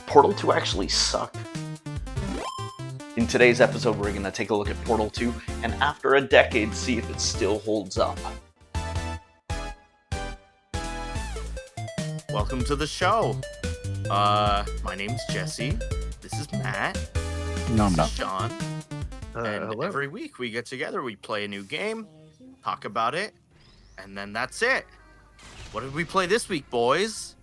Portal 2 actually suck? In today's episode, we're going to take a look at Portal 2, and after a decade, see if it still holds up. Welcome to the show. My name's Jesse. This is Matt. No, I'm This not. is Sean. And Hello. every week we get together, we play a new game, talk about it, and then that's it. What did we play this week, boys?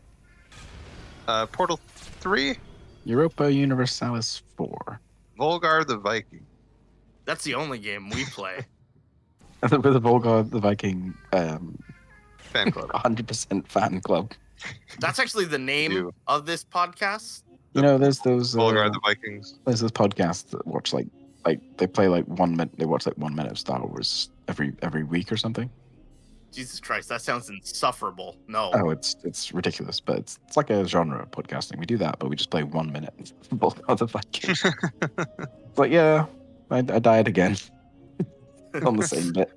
Portal 3, Europa Universalis 4. Volgar the Viking. That's the only game we play. With the Volgar the Viking Fan club. 100% fan club. That's actually the name You. of this podcast. You know, there's those Volgar the Vikings. there's those podcasts that watch like they play like 1 minute. They watch like 1 minute of Star Wars every week or something. Jesus Christ, that sounds insufferable. No. Oh, it's ridiculous, but it's like a genre of podcasting. We do that, but we just play 1 minute of Volgar the Viking. It's like, yeah, I died again on the same bit.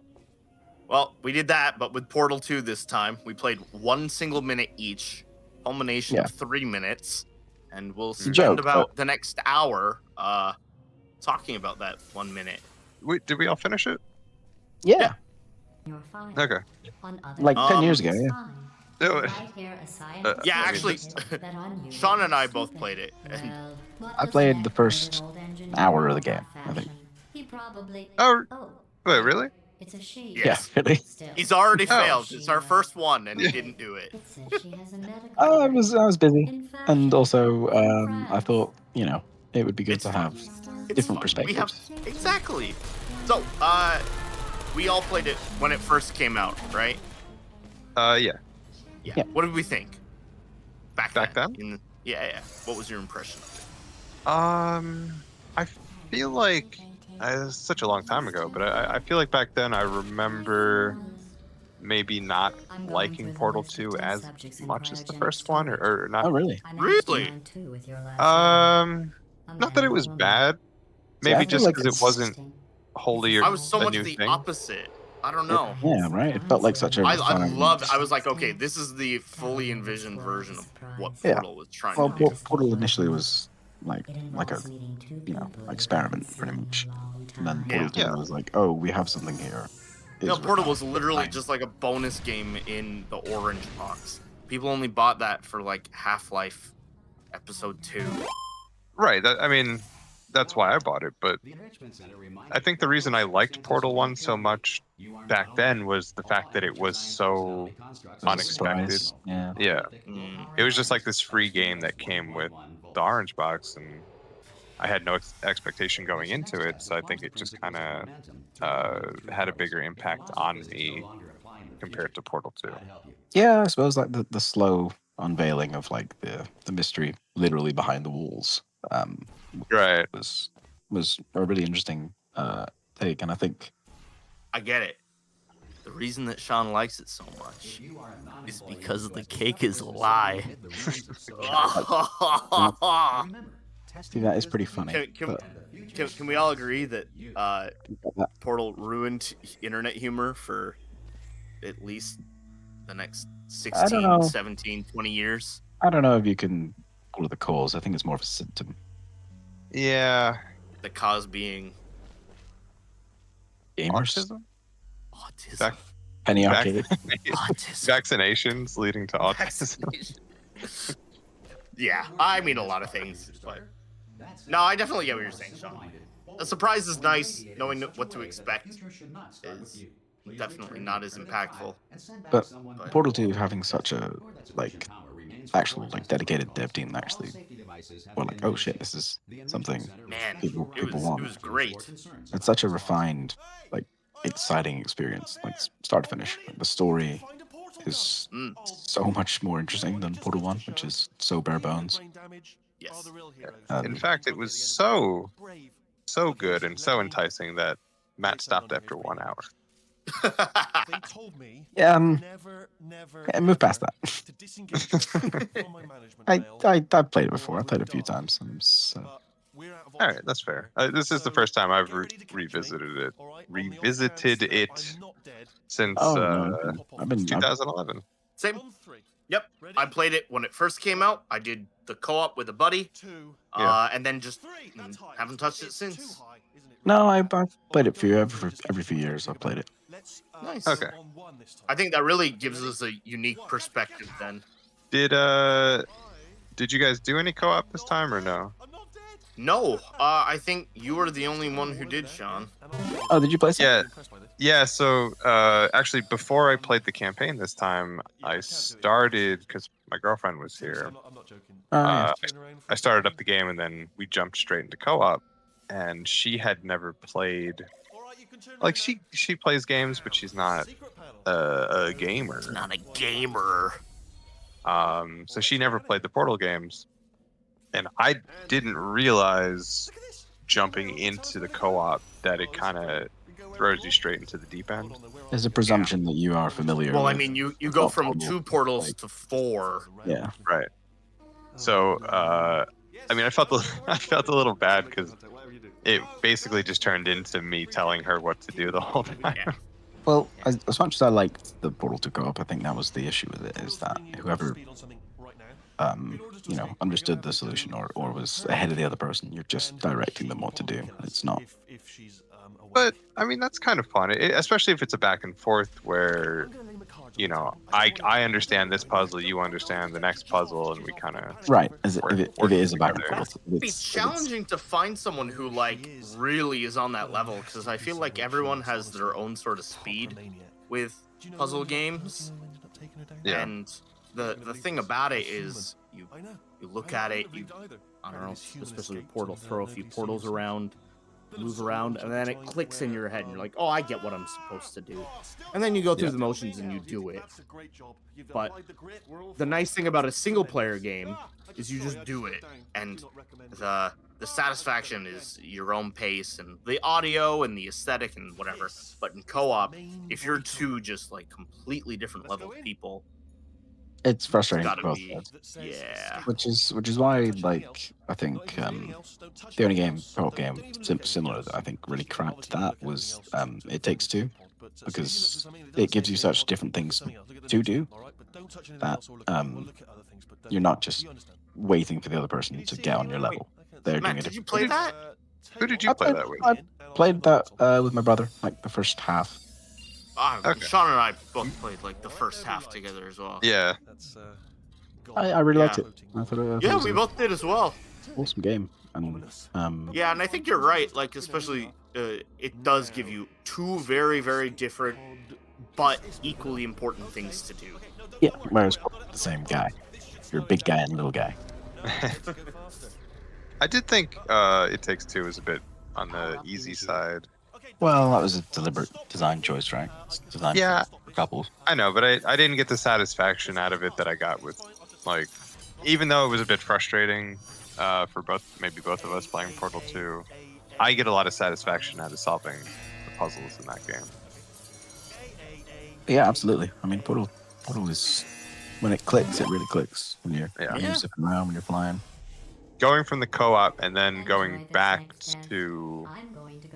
Well, we did that, but with Portal 2 this time, we played 1 single minute each, culmination Yeah. of 3 minutes, and we'll a spend joke, about the next hour talking about that 1 minute. Wait, did we all finish it? Yeah, You're fine. Okay. like 10 years ago. Yeah. Do it. Yeah, I mean, actually, Sean and I both played it. And I played the first hour of the game, I think. Oh, wait, really? It's a she. Yes. Yeah, really. he's already Oh. failed. It's our first one, and he didn't do it. I was busy, and also I thought it would be good It's to fun. have It's different fun. We have perspectives. exactly. So, we all played it when it first came out, right? Yeah. Yeah. Yeah. What did we think? Back then? Yeah. What was your impression? I feel like it was such a long time ago, but I feel like back then I remember maybe not liking Portal 2 as much as the first one, or not. Oh, really? Really? Not that it was bad. See, I Maybe feel just like because it wasn't wholly I was so a much new the thing. opposite. I don't know. Yeah, right. It felt like such a. I refined- loved. I was like, okay, this is the fully envisioned version of what Yeah. Portal was trying Well, to do. Portal initially was like a experiment, pretty much, and then Portal 2 Yeah. was like, oh, we have something here. No, It's Portal was refined. literally just like a bonus game in the orange box. People only bought that for like Half-Life Episode 2. Right. I mean, that's why I bought it. But I think the reason I liked Portal 1 so much back then was the fact that it was so It was a unexpected. surprise. Yeah. Yeah. Mm. It was just like this free game that came with the orange box, and I had no expectation going into it. So I think it just kind of had a bigger impact on me compared to Portal 2. Yeah, I suppose like the slow unveiling of like the mystery literally behind the walls Right. was a really interesting take, and I think I get it. The reason that Sean likes it so much is because the cake is a lie. see, that is pretty funny. Can but we all agree that that- Portal ruined internet humor for at least the next I don't know. 16, 17, 20 years? I don't know if you can call it the cause. I think it's more of a symptom. Yeah. The cause being Gamers, Autism? autism. Vac- penny vac- arcade. Autism. Vaccinations leading to autism. Vaccination. Yeah, I mean a lot of things, but no, I definitely get what you're saying, Sean. A surprise is nice. Knowing what to expect is definitely not as impactful. But Portal 2 having such a actual dedicated dev team that actually were like, oh shit, this is something Man, people it want. was great. It's such a refined, exciting experience, start to finish. The story is Mm, so much more interesting than Portal 1, which is so bare bones. yes. In fact, it was so good and so enticing that Matt stopped after 1 hour. They told me Yeah, never move past that. to disengage from my management I mail. I've played it before. I've played it a few times. And so, But we're out of All right, options. that's fair. This is the first time I've revisited it All right, on the off revisited chance that it I'm not dead, since oh, no, I've been 2011. Same. on 3. Yep, I played it when it first came out. I did the co-op with a buddy, Yeah. and then just haven't touched it since. No, I've played it for every few years. I've played it. Nice. Okay. I think that really gives us a unique perspective then. Did you guys do any co-op this time or no? No, I think you were the only one who did, Sean. Oh, did you play some? Yeah. Yeah, so actually before I played the campaign this time, I started because my girlfriend was here. Yeah. I started up the game and then we jumped straight into co-op, and she had never played. Like she plays games, but she's not a gamer. Not a gamer. So she never played the Portal games, and I didn't realize jumping into the co-op that it kind of throws you straight into the deep end. There's a presumption that you are familiar. Well, I with mean, you go from Portal, 2 portals like- to 4. Yeah. Right. So I mean, I felt a little bad because it basically just turned into me telling her what to do the whole time. Yeah. Well, as much as I liked the Portal to go up, I think that was the issue with it, is that whoever understood the solution or was ahead of the other person, you're just directing them what to do. It's not. But I mean, that's kind of fun, especially if it's a back and forth where, I understand this puzzle, you understand the next puzzle, and we kind of Right, if it is a back and together. forth. It'd be challenging to find someone who really is on that level, because I feel like everyone has their own sort of speed with puzzle games. Yeah. And the thing about it is you look at it, I don't know, especially with Portal, throw a few portals around, move around, and then it clicks in your head, and you're like, oh, I get what I'm supposed to do. And then you go through the motions and you do it. But the nice thing about a single player game is you just do it, and the satisfaction is your own pace and the audio and the aesthetic and whatever. But in co-op, if you're two just completely different level people, It's frustrating gotta for both be, sides. yeah. Which is why, I think the only co-op game similar that I think really cracked that was It Takes Two, because it gives you such different things to do that you're not just waiting for the other person to get on your level. They're Matt, doing did it. you play that? Who did you play that with? I played that with my brother, the first half. Okay. Sean and I both played the first half together as well. Yeah. I really liked Yeah. it. I thought it Yeah, was we an both did as well. awesome game. And Yeah, and I think you're right. Especially, it does give you two very, very different but equally important things to do. yeah, whereas the same guy. You're a big guy and little guy. I did think It Takes Two was a bit on the easy side. Well, that was a deliberate design choice, right? It's designed Yeah. for couples. I know, but I didn't get the satisfaction out of it that I got with, even though it was a bit frustrating for maybe both of us playing Portal 2, I get a lot of satisfaction out of solving the puzzles in that game. Yeah, absolutely. I mean, Portal is, when it clicks, it really clicks. When you're zipping around, when you're flying. Going from the co-op and then going back to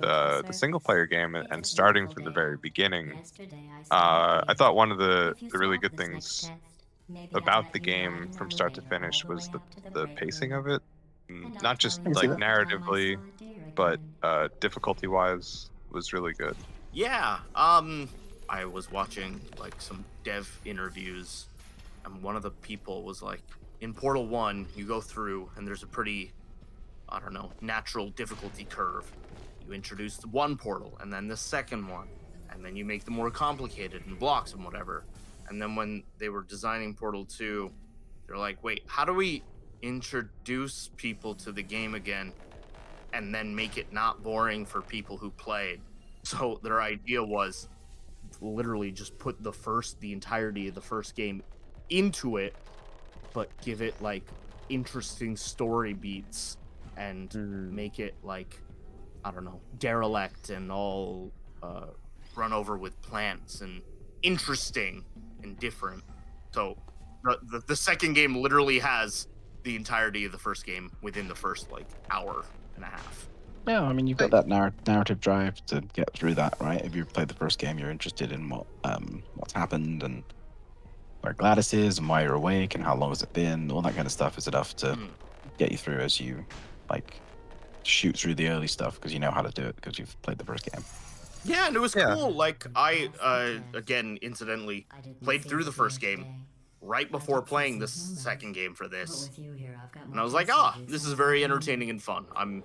the single-player game and starting from the very beginning, I thought one of the really good things about the game from start to finish was the pacing of it. Not just narratively, but difficulty-wise was really good. Yeah, I was watching some dev interviews, and one of the people was like, in Portal 1, you go through and there's a pretty, I don't know, natural difficulty curve. You introduce the one portal and then the second one, and then you make them more complicated and blocks and whatever. And then when they were designing Portal 2, they're like, wait, how do we introduce people to the game again and then make it not boring for people who played? So their idea was literally just put the entirety of the first game into it, but give it interesting story beats and make it I don't know, derelict and all run over with plants and interesting and different. So the second game literally has the entirety of the first game within the first hour and a half. Yeah, I mean, you've got that narrative drive to get through that, right? If you've played the first game, you're interested in what's happened, and where Gladys is and why you're awake and how long has it been. All that kind of stuff is enough to get you through as you like shoot through the early stuff because you know how to do it because you've played the first game. Yeah, and it was Yeah. cool. Like I, again, incidentally, played through the first game right before playing this second game for this, and I was like, this is very entertaining and fun. I'm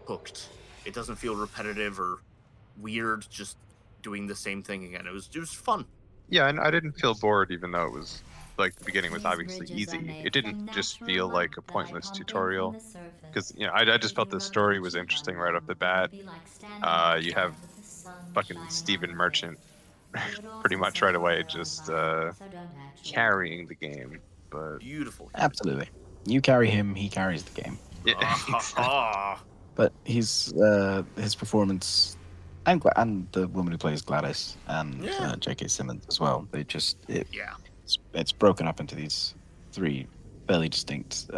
hooked. It doesn't feel repetitive or weird. Just doing the same thing again. It was fun. Yeah, and I didn't feel bored, even though it was like the beginning was obviously easy. It didn't just feel like a pointless tutorial, because I just felt the story was interesting right off the bat. You have fucking Stephen Merchant pretty much right away, just carrying the game. But Beautiful. Absolutely. You carry him, he carries the game. yeah, Ah, But his performance and the woman who plays Gladys and Yeah. J.K. Simmons as well. They just yeah. it's broken up into these three fairly distinct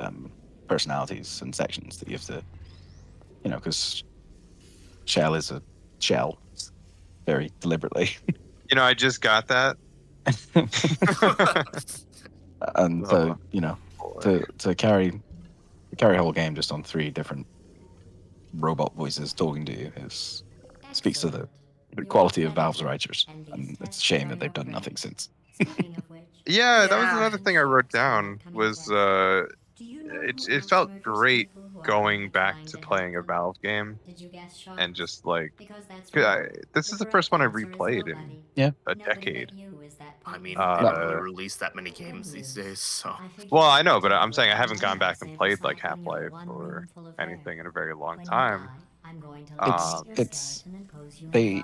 personalities and sections that you have to, because Shell is a shell, very deliberately, I just got that. and so to carry a whole game just on three different robot voices talking to you speaks to the quality of Valve's writers, and it's a shame that they've done nothing since. Yeah, that was Yeah. another thing I wrote down. Was it felt great going back to playing a Valve game and just like this is the first one I've replayed in a decade. I mean, Uh, they don't really release that many games these days, so. Well, I know, but I'm saying I haven't gone back and played like Half-Life or anything in a very long time.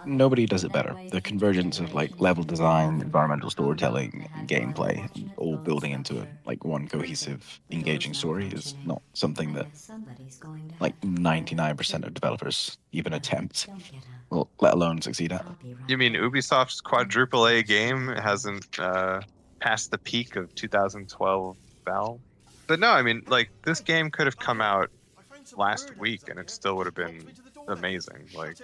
Nobody does it better. The convergence of like level design, environmental storytelling, and gameplay, all building into one cohesive, engaging story is not something that like 99% of developers even attempt, well, let alone succeed at. You mean Ubisoft's quadruple A game hasn't passed the peak of 2012 Valve? But no, I mean, like, this game could have come out last week and it still would have been amazing. Like,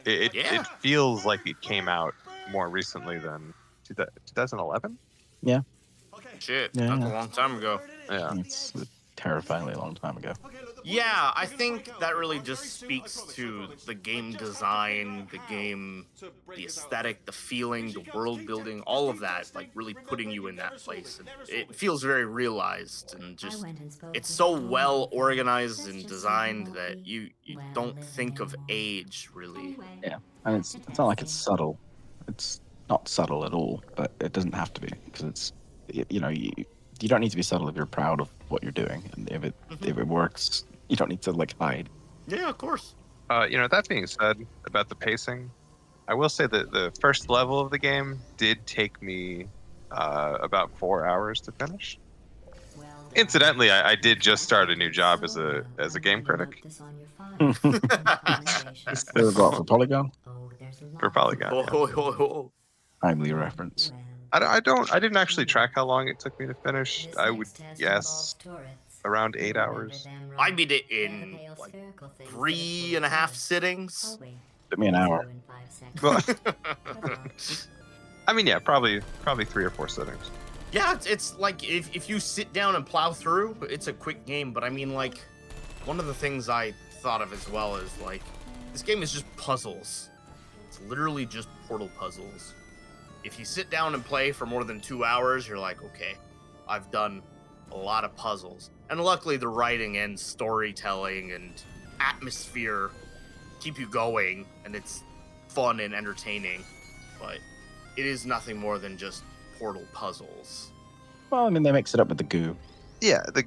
it feels like it came out more recently than 2011. Shit, Yeah, that's yeah. a long time ago. Yeah. It's a terrifyingly long time ago. Yeah, I think that really just speaks to the game design, the aesthetic, the feeling, the world building, all of that, like really putting you in that place. And it feels very realized and just, it's so well organized and designed that you don't think of age really. Yeah, and it's not like it's subtle. It's not subtle at all, but it doesn't have to be because it's you don't need to be subtle if you're proud of what you're doing, and if it works, you don't need to hide. Yeah, of course. That being said, about the pacing, I will say that the first level of the game did take me about 4 hours to finish. Incidentally, I did just start a new job as a game critic For Polygon, for Polygon. Yeah. Oh. timely reference. I didn't actually track how long it took me to finish. I would guess around 8 hours. I beat it in like 3.5 sittings. Took me an hour. Well, I mean, yeah, probably 3 or 4 sittings. Yeah, it's like if you sit down and plow through, it's a quick game. But I mean, like, one of the things I thought of as well is like, this game is just puzzles. It's literally just Portal puzzles. If you sit down and play for more than 2 hours, you're like, okay, I've done a lot of puzzles. And luckily, the writing and storytelling and atmosphere keep you going, and it's fun and entertaining. But it is nothing more than just Portal puzzles. Well, I mean, they mix it up with the goo. Yeah, the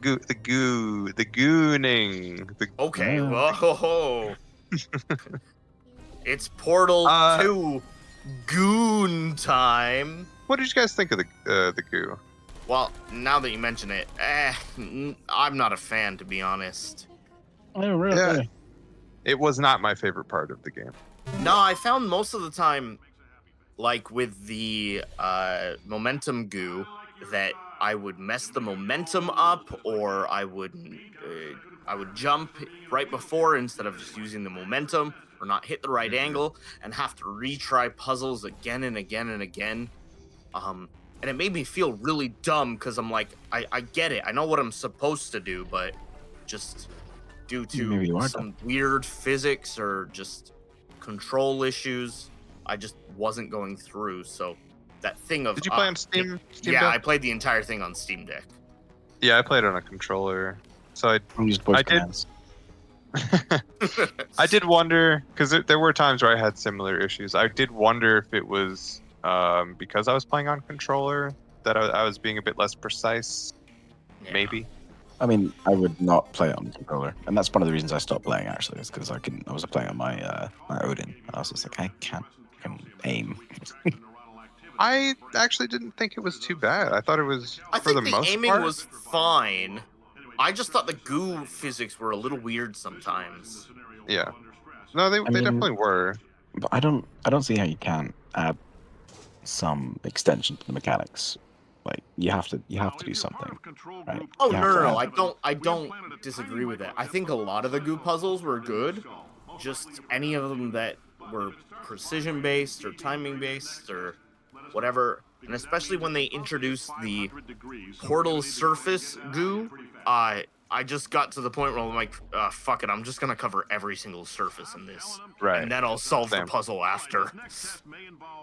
gooning. Okay, Yeah. whoa. It's Portal 2 Goon time. What did you guys think of the goo? Well, now that you mention it, I'm not a fan, to be honest. Oh, really? Yeah. It was not my favorite part of the game. No, I found most of the time, like with the momentum goo, that I would mess the momentum up, or I would jump right before instead of just using the momentum, or not hit the right angle, and have to retry puzzles again and again and again. and it made me feel really dumb because I'm like, I get it, I know what I'm supposed to do, but just due Maybe you to are some weird physics or just control issues, I just wasn't going through. So that thing of Did you play on Steam yeah, Deck? I played the entire thing on Steam Deck. Yeah, I played on a controller. So I used voice I did commands. I did wonder because there were times where I had similar issues. I did wonder if it was because I was playing on controller that I was being a bit less precise. Yeah. Maybe. I mean, I would not play it on the controller, and that's one of the reasons I stopped playing. Actually, is because I was playing on my my Odin, and I was just like, I can't aim. I actually didn't think it was too bad. I thought it was I for the think the most aiming part. was fine. I just thought the goo physics were a little weird sometimes. Yeah. No, they I they mean, definitely were. but I don't see how you can add some extension to the mechanics. Like you have to do something, right? Oh You no, have to no, no! add. I don't disagree with that. I think a lot of the goo puzzles were good. Just any of them that were precision based or timing based or whatever, and especially when they introduced the portal surface goo, I just got to the point where I'm like, fuck it, I'm just gonna cover every single surface in this, Right. and then I'll solve the Same. puzzle after.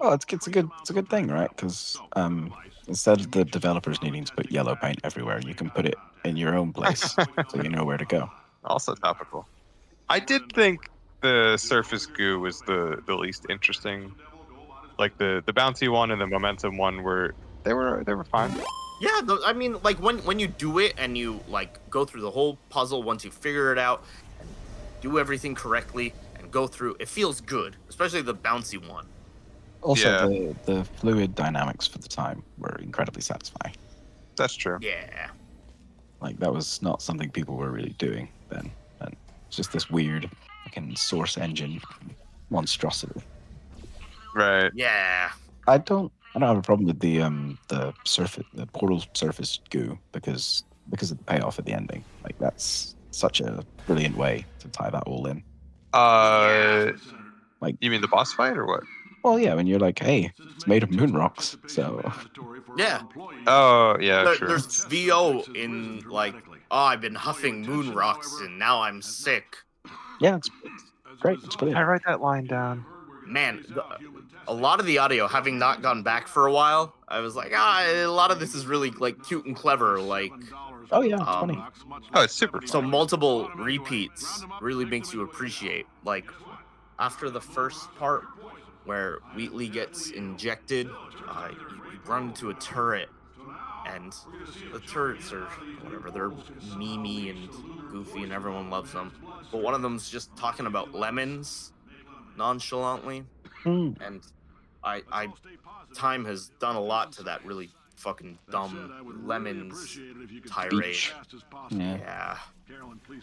Well, it's a good thing, right? Because instead of the developers needing to put yellow paint everywhere, you can put it in your own place, so you know where to go. Also topical. I did think the surface goo was the least interesting. Like the bouncy one and the momentum one they were fine. Yeah, I mean, like when you do it and you like go through the whole puzzle once you figure it out and do everything correctly and go through, it feels good, especially the bouncy one. Also, Yeah. the fluid dynamics for the time were incredibly satisfying. That's true. Yeah. Like that was not something people were really doing then, and it's just this weird fucking source engine monstrosity. Right. Yeah. I don't have a problem with the portal surface goo because of the payoff at the ending. Like that's such a brilliant way to tie that all in. Like, You mean the boss fight or what? well, yeah, when you're like, hey, it's made of moon rocks, so Yeah. Oh, yeah, true. There's VO in like, oh, I've been huffing moon rocks and now I'm sick. yeah, it's great. It's I brilliant. write that line down. Man, a lot of the audio, having not gone back for a while, I was like, a lot of this is really like cute and clever. Like, Oh yeah, it's funny. Oh, it's super so fun. multiple repeats really makes you appreciate. Like, after the first part where Wheatley gets injected, you run into a turret, and the turrets are whatever, they're memey and goofy and everyone loves them. But one of them's just talking about lemons nonchalantly, Mm, and I time has done a lot to that really fucking dumb lemons tirade. speech. Yeah, Yeah,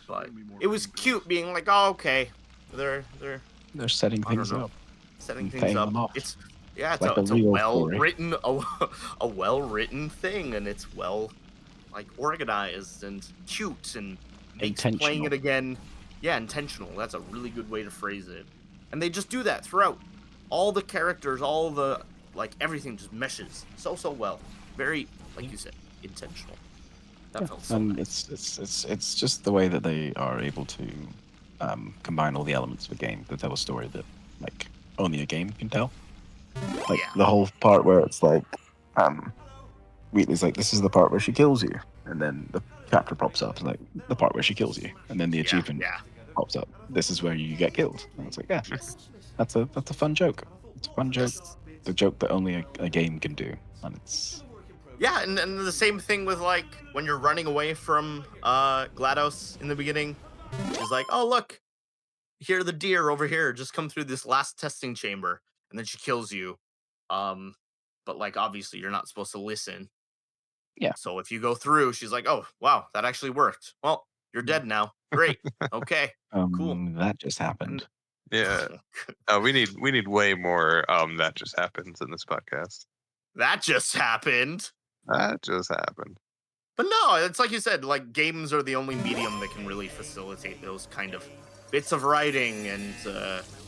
but it was cute being like, oh, okay, they're they're setting I don't things know. up. setting And things paying up. them off. It's yeah, like a it's a real well story. written a well written thing, and it's well like organized and cute and makes playing Intentional. it again. Yeah, intentional. That's a really good way to phrase it. And they just do that throughout. All the characters, all the like everything just meshes so well. Very, like you said, intentional. That Yeah, felt so and nice. it's just the way that they are able to combine all the elements of a game to tell a story that like only a game can tell. Like Yeah. the whole part where it's like Wheatley's like, this is the part where she kills you, and then the chapter pops up like the part where she kills you, and then the achievement Yeah. pops up. This is where you get killed. And it's like, yeah, that's a fun joke. It's a fun joke. Yes. The joke that only a game can do, and it's Yeah, and the same thing with like when you're running away from GLaDOS in the beginning. She's like, oh look, here are the deer over here. Just come through this last testing chamber, and then she kills you. But like obviously you're not supposed to listen. Yeah. So if you go through, she's like, oh wow, that actually worked. Well, you're dead now. Great. Okay. Cool. that just happened. Yeah. We need way more that just happens in this podcast. That just happened. That just happened. But no, it's like you said, like games are the only medium that can really facilitate those kind of bits of writing and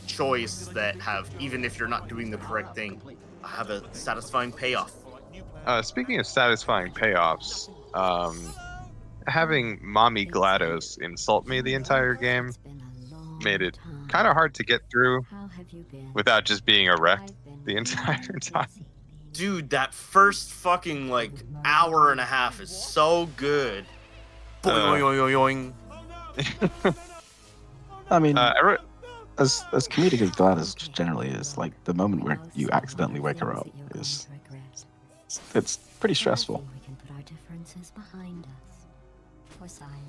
choice that have, even if you're not doing the correct thing, have a satisfying payoff. Speaking of satisfying payoffs, having Mommy GLaDOS insult me the entire game made it kind of hard to get through without just being a wreck the entire time. Dude, that first fucking like hour and a half is so good. Boing, boing, boing, boing. I mean, I wrote- as comedic as Gladys generally is, like the moment where you accidentally wake her up is it's pretty stressful.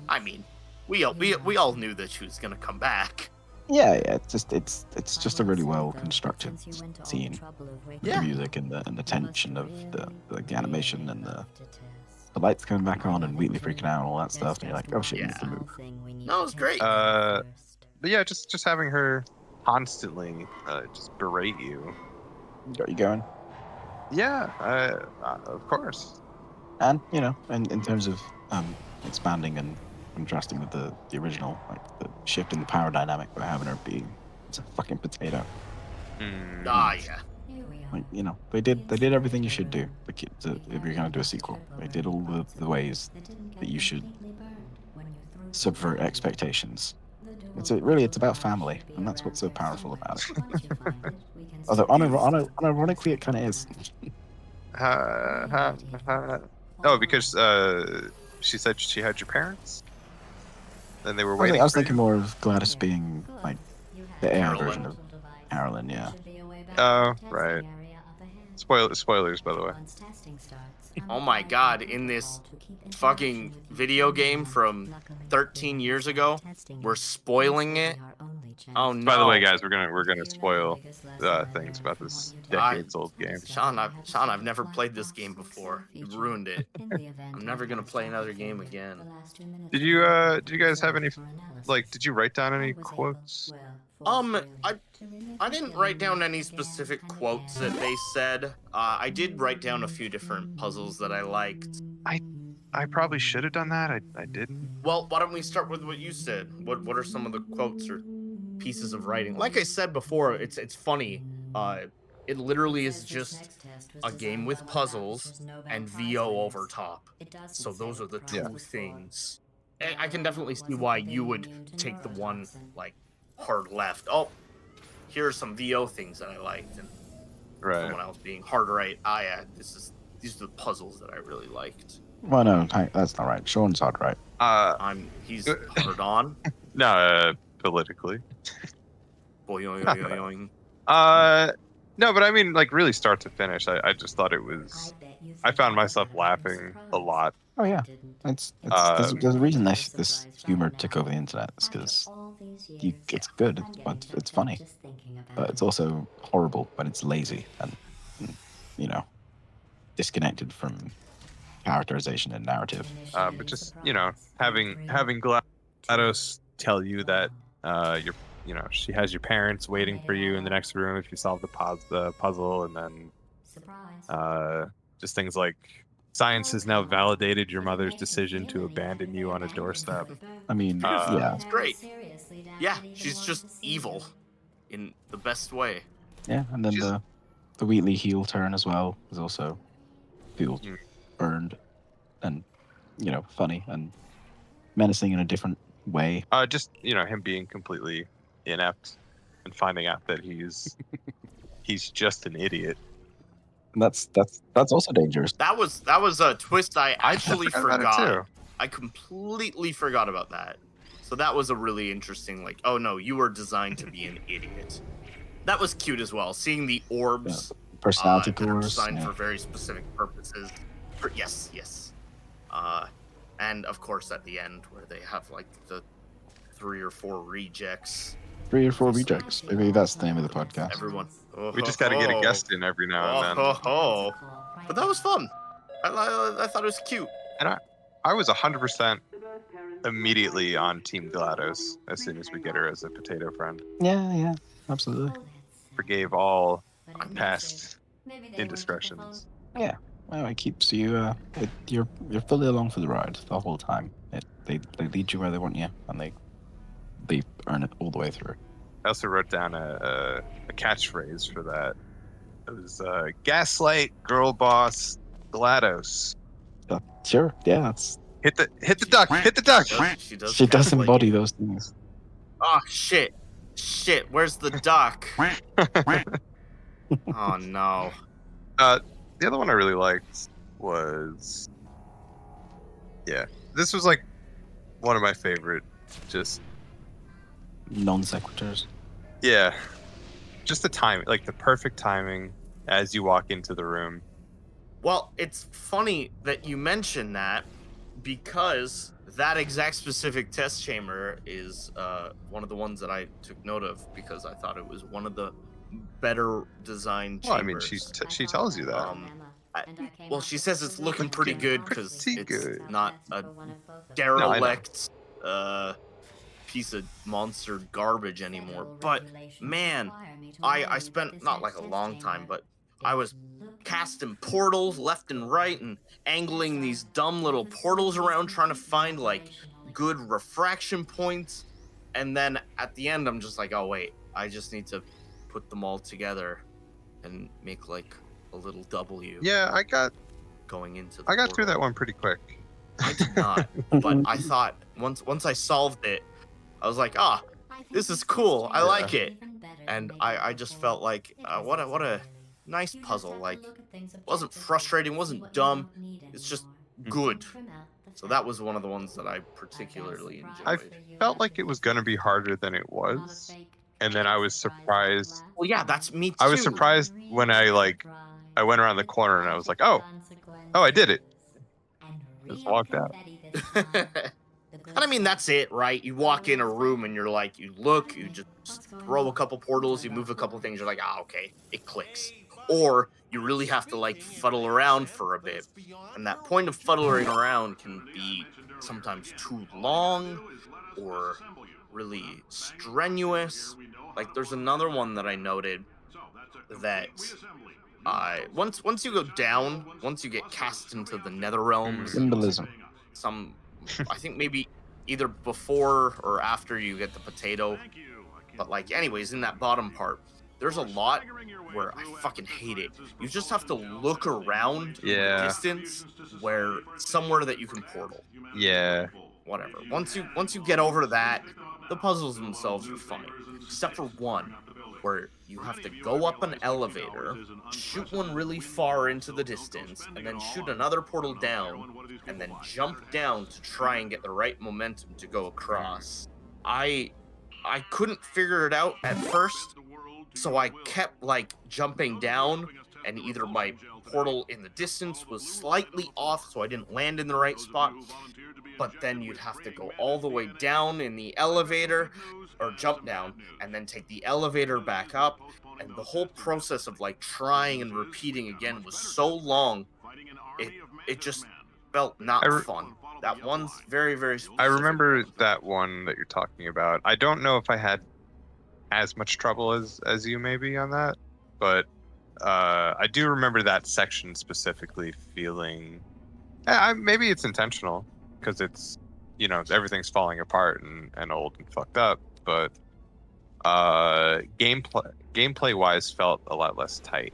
I mean, we all knew that she was gonna come back. Yeah, it's just a really well constructed scene. Yeah. The music and the tension of the animation and the lights coming back on and Wheatley freaking out and all that stuff, and you're like, oh shit, you need to move. No, it was great. But yeah, just having her constantly just berate you. Got you going. Yeah, of course. And you know, in terms of expanding and contrasting with the original, like the shift in the power dynamic by having her being it's a fucking potato. Yeah. Like, you know, they did everything you should do. If you're gonna do a sequel, they did all the ways that you should subvert expectations. It's about family, and that's what's so powerful about it. Although unironically, it kind of is. Oh, because she said she had your parents, and they were I waiting. was for thinking you? more of Gladys being like the AI Carolyn. version of Carolyn, yeah. Oh, right. Spoilers, by the way. Oh my god, in this fucking video game from 13 years ago, we're spoiling it. Oh no. By the way, guys, we're gonna spoil things about this decades-old game. Sean, I've never played this game before. You ruined it. I'm never gonna play another game again. Did you guys have any did you write down any quotes? I didn't write down any specific quotes that they said. I did write down a few different puzzles that I liked. I probably should have done that. I didn't. Well, why don't we start with what you said? What are some of the quotes or pieces of writing? Like I said before, it's funny. It literally is just a game with puzzles and VO over top. So those are the two things. And I can definitely see why you would take the one like hard left. Oh, here are some VO things that I liked, and someone else being hard right. Yeah, these are the puzzles that I really liked. Well, no, that's not right. Sean's hard right. He's hard on. No, politically. Boing, boing, No, but I mean, like, really start to finish. I just thought it was. I found myself laughing a lot. Oh yeah, there's a reason this humor took over the internet. It's because it's good. It's funny, but it's also horrible when it's lazy and you know disconnected from characterization and narrative. But just having GLaDOS tell you that she has your parents waiting for you in the next room if you solve the puzzle, and then just things like science has now validated your mother's decision to abandon you on a doorstep. I mean, yeah, It's great. Yeah, she's just evil in the best way. yeah, and then the Wheatley heel turn as well is also feels earned and funny and menacing in a different way. Just him being completely inept and finding out that he's just an idiot. And that's also dangerous. That was a twist I actually forgot about it, forgot. I completely forgot about that. So that was a really interesting, like, oh no, you were designed to be an idiot. That was cute as well. Seeing the orbs, Personality that are cores. designed for very specific purposes. Yes. And of course at the end where they have like the 3 or 4 rejects. 3 or 4 rejects. Maybe that's the name of the podcast. Everyone. We just got to get a guest in every now and then. But that was fun. I thought it was cute. And I was 100% immediately on Team GLaDOS as soon as we get her as a potato friend. Yeah, absolutely. Forgave all past indiscretions. Yeah. Well, it keeps you. You're fully along for the ride the whole time. They lead you where they want you, and they earn it all the way through. I also wrote down a catchphrase for that. It was gaslight, girl boss, GLaDOS. Sure, yeah, that's Hit the duck. Hit the duck. She does. she does kinda embody like it. those things. Oh shit! Shit! Where's the duck? Oh no! The other one I really liked was, yeah, this was like one of my favorite. Just Non sequiturs. yeah, just the timing, like the perfect timing as you walk into the room. Well, it's funny that you mention that because that exact specific test chamber is one of the ones that I took note of because I thought it was one of the better designed Well, I mean, chambers. she tells you that. Well, she says it's looking pretty good because Pretty it's good. not a No, I know. derelict piece of monster garbage anymore. But man, I spent not like a long time, but I was casting portals left and right and angling these dumb little portals around trying to find like good refraction points. And then at the end, I'm just like, oh wait, I just need to put them all together and make like a little W. Yeah, I got going into. through portal. that one pretty quick. I did not, but I thought once I solved it, I was like, this is cool. I like it, and I just felt like what a nice puzzle. Like, wasn't frustrating, wasn't dumb. It's just good. So that was one of the ones that I particularly I enjoyed. felt like it was gonna be harder than it was, and then I was surprised. Well, yeah, that's me too. I was surprised when I went around the corner and I was like, oh, I did it. Just walked out. And I mean, that's it, right? You walk in a room and you're like, you look, you just throw a couple portals, you move a couple things, you're like, okay, it clicks. Or you really have to like fuddle around for a bit. And that point of fuddling around can be sometimes too long or really strenuous. Like there's another one that I noted that once you go down, once you get cast into the nether realms, Symbolism. I think maybe either before or after you get the potato, but like anyways, in that bottom part, there's a lot where I fucking hate it. You just have to look around in the distance where somewhere that you can portal. Yeah. Whatever. Once you get over that, the puzzles themselves are fine, except for one where you have to go up an elevator, shoot one really far into the distance, and then shoot another portal down, and then jump down to try and get the right momentum to go across. I couldn't figure it out at first, so I kept like jumping down, and either my portal in the distance was slightly off, so I didn't land in the right spot, but then you'd have to go all the way down in the elevator, or jump down, and then take the elevator back up, and the whole process of like trying and repeating again was so long, it just felt not fun. That one's very, very specific. I remember that one that you're talking about. I don't know if I had as much trouble as you maybe on that, but I do remember that section specifically feeling maybe it's intentional because it's everything's falling apart and old and fucked up, but gameplay wise felt a lot less tight.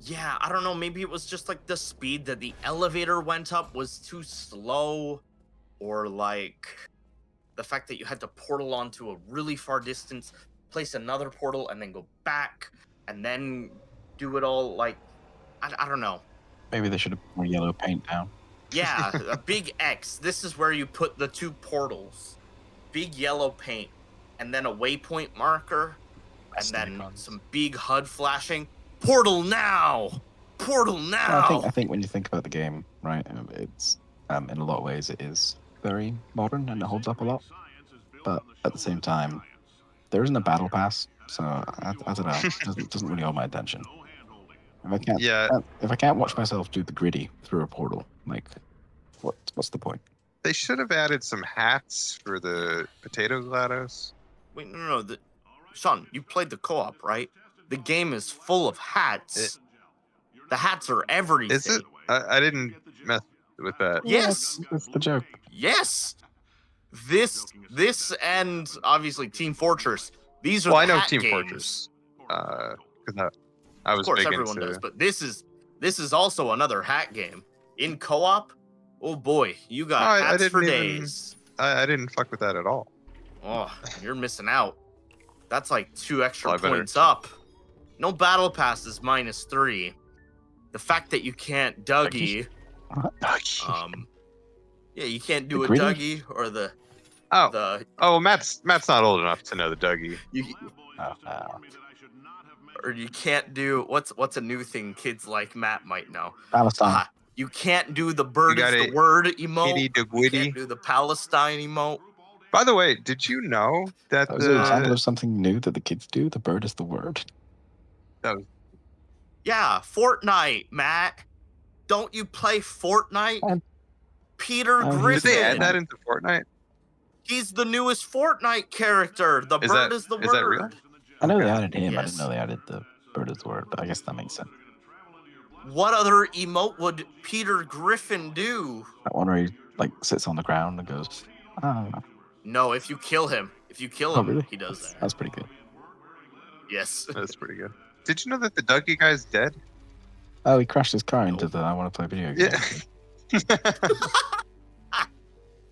Yeah, I don't know, maybe it was just like the speed that the elevator went up was too slow, or like the fact that you had to portal onto a really far distance, place another portal, and then go back, and then do it all, like, I don't know. Maybe they should have put more yellow paint down. Yeah, a big X. This is where you put the two portals. Big yellow paint, and then a waypoint marker, and then some big HUD flashing. Portal now! Portal now! Well, I think when you think about the game, right, it's in a lot of ways it is very modern and it holds up a lot. But at the same time, there isn't a battle pass, so I don't know. It doesn't really hold my attention. If I can't watch myself do the gritty through a portal, like, what's the point? They should have added some hats for the potato GLaDOS. Wait, no. Sean, you played the co-op, right? The game is full of hats. The hats are everything. Is it? I didn't mess with that. Yes. That's the joke. Yes. This and obviously Team Fortress. These are I know hat Team games. Fortress. Because I was of course, big everyone into... does, but this is also another hat game. In co-op, oh boy, you got I hats for didn't even. days. I didn't fuck with that at all. Oh, you're missing out. That's like 2 extra Well, I better points check. up. No battle pass is -3. The fact that you can't Dougie, yeah, you can't do The a gritty? Dougie or the Oh, well, Matt's not old enough to know the Dougie. you Oh, or you can't do what's a new thing kids like Matt might know. Palestine. You can't do the bird got is the it, word emote. Itty the You Gwitty. can't do the Palestine emote. By the way, did you know that That was an example the of something new that the kids do. The bird is the word. that was, Yeah, Fortnite, Matt. Don't you play Fortnite? And- Peter Oh, he's Griffin. did they add that into Fortnite? He's the newest Fortnite character. The Is bird that- is the is word. that real? I know they Okay. added him. I Yes. didn't know they added the bird is the word, but I guess that makes sense. What other emote would Peter Griffin do? That one where he like sits on the ground and goes, "Ah, No, if you kill him. If you kill oh him, really?" he does that. That's pretty good. Yes. That's pretty good. Did you know that the Dougie guy's dead? Oh, he crashed his car into Nope. the I want to play video game. Yeah.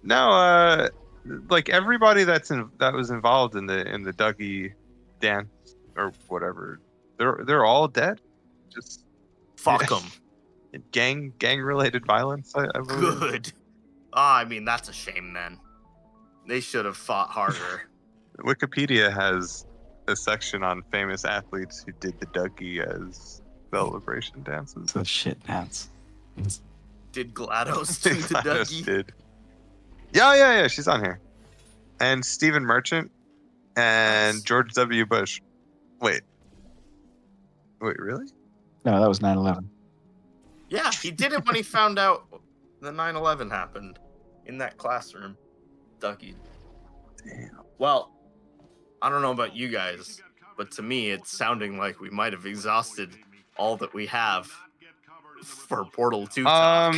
No, like everybody that was involved in the Dougie dance or whatever, they're all dead. Just Fuck him. gang related violence. I believe. Good. I mean, that's a shame then. They should have fought harder. Wikipedia has a section on famous athletes who did the Dougie as celebration dances. So shit dance. Did GLaDOS do the GLaDOS Dougie? did. Yeah, she's on here. And Stephen Merchant and Nice. George W. Bush. Wait, really? No, that was 9/11. Yeah, he did it when he found out the 9/11 happened in that classroom. Dougie. Damn. Well, I don't know about you guys, but to me, it's sounding like we might have exhausted all that we have for Portal 2 talk.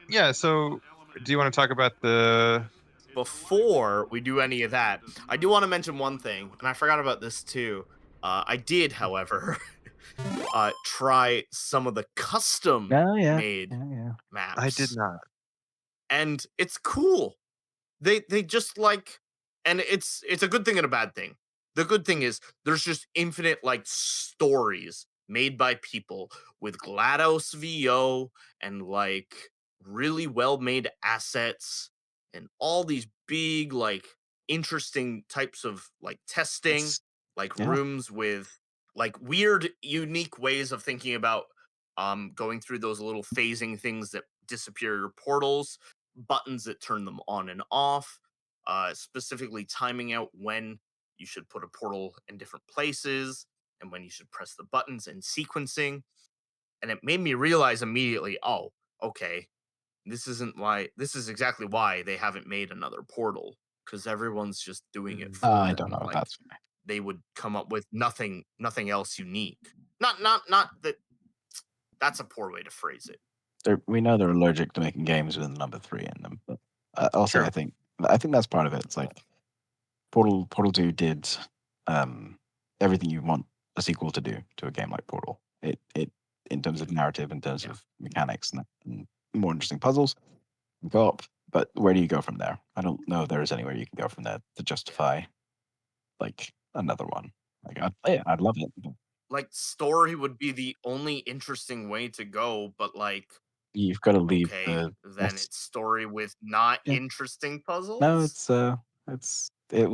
Yeah. So, do you want to talk about the? Before we do any of that, I do want to mention one thing, and I forgot about this too. I did, however, try some of the custom Oh yeah. made Yeah. maps. I did not. And it's cool. They just like, and it's a good thing and a bad thing. The good thing is there's just infinite like stories made by people with GLaDOS VO and like really well made assets and all these big like interesting types of like testing, It's- like yeah. rooms with like weird unique ways of thinking about going through those little phasing things that disappear your portals, buttons that turn them on and off, specifically timing out when you should put a portal in different places and when you should press the buttons and sequencing. And it made me realize immediately, oh, okay, this is exactly why they haven't made another portal, because everyone's just doing it for I them. don't know. Like, That's they would come up with nothing else unique. Not that that's a poor way to phrase it. we know they're allergic to making games with number 3 in them, but also True. I think that's part of it. It's like Portal 2 did everything you want a sequel to do to a game like Portal. It in terms of narrative, in terms of mechanics, and more interesting puzzles, co-op. But where do you go from there? I don't know if there is anywhere you can go from there to justify like another one. Like I'd play it, I'd love it. But Like story would be the only interesting way to go, but like, you've got to leave okay, the then yes. it's story with not Yeah. interesting puzzles. No, it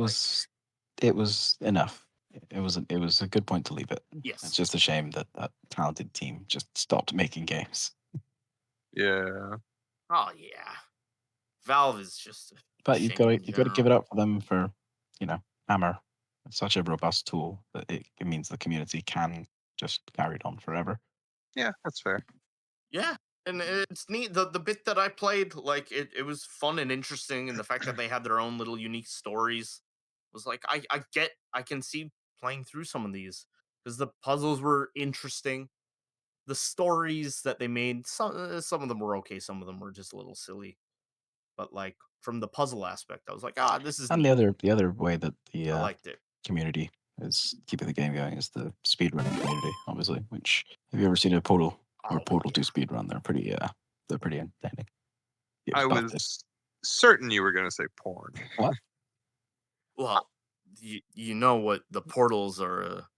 was enough. It was a good point to leave it. Yes. It's just a shame that that talented team just stopped making games. Yeah. Oh yeah, Valve is just. But you shame in got to give it general. up for them for, Hammer. It's such a robust tool that it means the community can just carry it on forever. Yeah, that's fair. Yeah, and it's neat. The bit that I played, like it was fun and interesting, and the fact that they had their own little unique stories was like I can see playing through some of these because the puzzles were interesting. The stories that they made, some of them were okay, some of them were just a little silly. But like from the puzzle aspect, I was like, this is And neat. the other way that I the liked it. community is keeping the game going is the speedrunning community, obviously. Which have you ever seen a Portal or Oh, Portal 2 yeah. speedrun? They're pretty they're pretty entertaining. It I about was certain you were going to say porn. What? Well, you know what the portals are a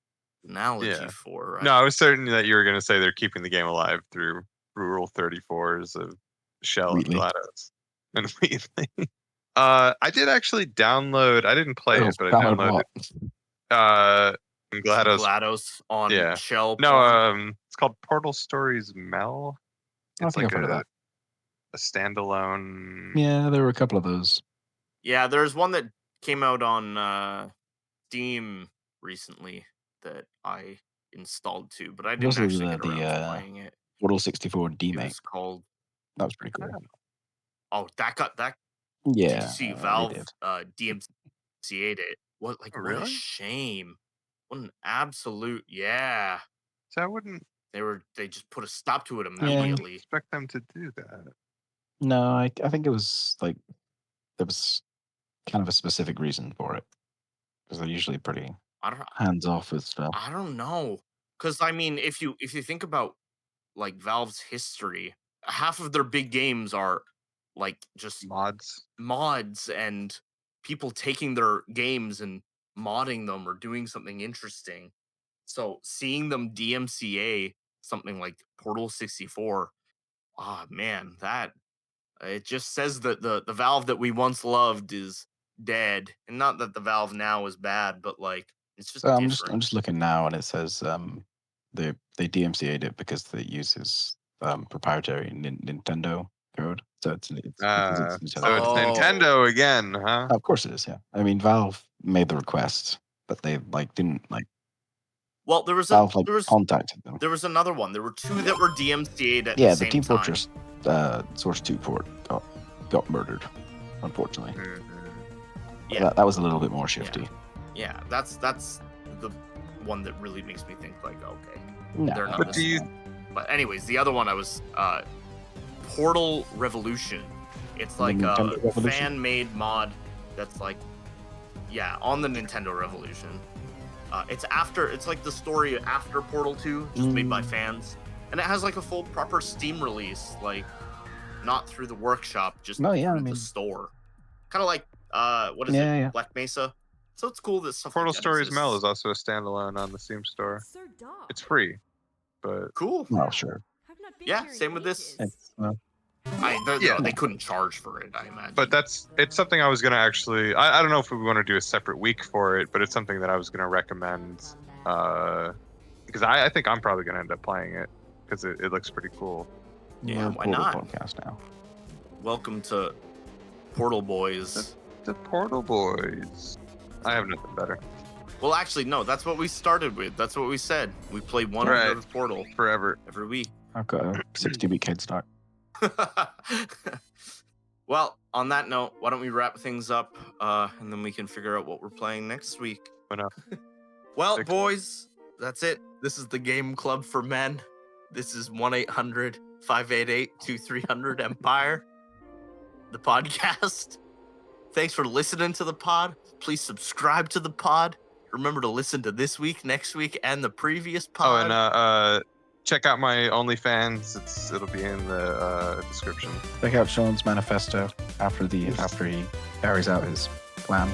analogy Yeah. for, right? No, I was certain that you were going to say they're keeping the game alive through Rule 34s of Shell Wheatley. and GLaDOS. And Wheatley. I did actually download. I didn't play it, but I downloaded. GLaDOS. GLaDOS on Yeah. Shell. No, porn. it's called Portal Stories Mel. I It's think like I've heard of that. a standalone. Yeah, there were a couple of those. Yeah, there's one that came out on Steam recently that I installed too, but I didn't Also, actually get the around to playing it. Portal 64 It D-Make. was called. That was pretty cool. Oh, that. Yeah, Did you see they Valve did. DMCA'd it? What Oh, what a really? shame! What an absolute yeah. So I wouldn't They just put a stop to it Yeah. immediately. expect them to do that. No, I think it was like there was kind of a specific reason for it because they're usually pretty I don't hands off with stuff. I don't know. Cause I mean if you think about like Valve's history, half of their big games are like just mods and people taking their games and modding them or doing something interesting. So seeing them DMCA something like Portal 64, man, that it just says that the Valve that we once loved is dead. And not that the Valve now is bad, but like it's just So I'm different. just looking now, and it says they DMCA'd it because they uses proprietary Nintendo code. So it's because it's So Nintendo. it's Oh. Nintendo again, huh? Of course it is. Yeah, I mean Valve made the request, but they didn't Well, there was Valve contacted them. there was another one. There were two that were DMCA'd at Yeah, the the same Team time. Fortress Source 2 port got murdered, unfortunately. Yeah, That was a little bit more shifty. yeah, that's the one that really makes me think like, okay, No, they're not. But this do you- small. But anyways, the other one I was Portal Revolution. It's like a Nintendo Revolution? fan-made mod that's like, yeah, on the Nintendo Revolution. It's like the story after Portal 2, just made by fans, and it has like a full proper Steam release, like not through the workshop, just No, yeah, through I mean- the store. Kind of like what is Yeah, it, yeah. Black Mesa. So it's cool that stuff Portal like that Stories Mel exists. is also a standalone on the Steam store. It's free, but Cool. Well, sure. Yeah, same with this. It's, Yeah. They couldn't charge for it, I imagine. but it's something I was gonna actually. I don't know if we want to do a separate week for it, but it's something that I was gonna recommend because I think I'm probably gonna end up playing it because it looks pretty cool. Yeah, we're a why Portal not? podcast now. Welcome to Portal Boys. The Portal Boys. I have nothing better. Well, actually, no. That's what we started with. That's what we said. We play one Right. of Portal Forever. every week. I've got a 60-week head start. Well, on that note, why don't we wrap things up, and then we can figure out what we're playing next week. Why not? Well, Thanks. boys, that's it. This is the Game Club for Men. This is 1-800-588-2300 Empire, the podcast. Thanks for listening to the pod. Please subscribe to the pod. Remember to listen to this week, next week, and the previous pod. Oh, and check out my OnlyFans. It'll be in the description. Check out Sean's manifesto after he carries out his plan.